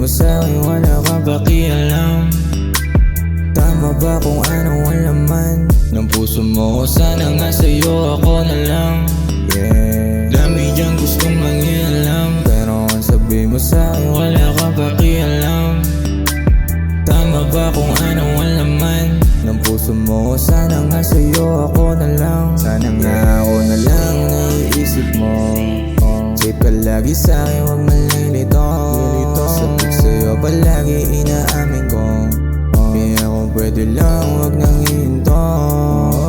mo sa'kin wala kang pakialam. Tama ba kung ano ang laman ng puso mo? Sana nga sa'yo ako na lang. Dami diyang gustong mangialam, pero ang sabi mo sa'kin wala kang pakialam. Tama ba kung ano ang laman ng puso mo? Sana nga sa'yo ako na lang. Sana nga ako na lang naiisip mo. Safe ka lagi sa'kin, huwag malilito. Sabik sa'yo palagi inaamin ko. Kaya kung pwede lang, huwag nang hihinto.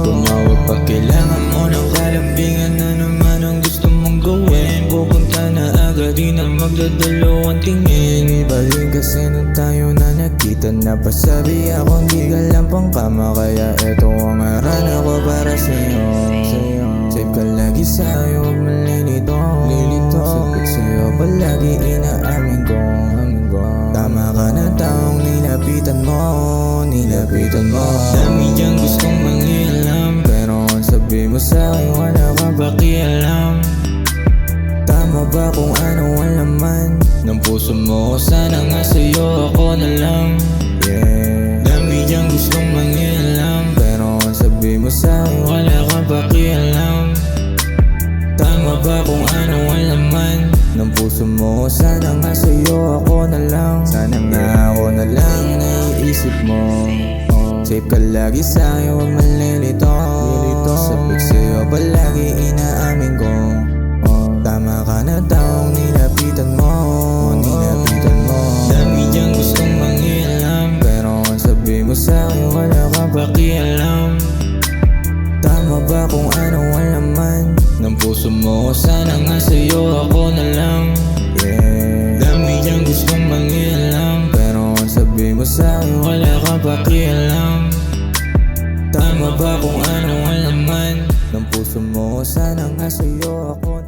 Tumawag pag kailangan mo ng kalambingan. Na naman ang gusto mong gawin, pupunta na agad, di na magdadalawang tingin. Ibalik kasi nung tayo na nakita, napasabi ako di ka lang pang kama. Kaya eto ang harana ko para sa'yo. Safe ka lagi sa'yo, huwag malilito. Sabik sa'yo palagi inaamin ko. Tama ka na taong nilapitan mo. Dami diyang gustong mangialam, pero ang sabi mo sa'kin wala kang pakialam. Tama ba kung ano ang laman ng puso mo? Sana nga sa'yo ako na lang. Dami diyang gustong mangialam, pero ang sabi mo sa'kin wala kang pakialam. Tama ba kung ano ang laman ng puso mo? Sana nga sa'yo ako na lang. Sana nga ako na lang naiisip mo. Safe ka lagi sa'kin, huwag malilito. Sabik sa'yo palagi inaamin ko. Tama ka na taong nilapitan mo. Dami diyang gustong mangialam, pero ang sabi mo sa'kin wala kang pakialam. Tama ba kung ano ang laman ng puso mo? Sana nga sa'yo ako na lang. Dami diyang gustong mangialam, pero ang sabi mo sa'kin wala kang pakialam. Tama ba kung ano ang laman ng puso mo? Sana nga sa'yo ako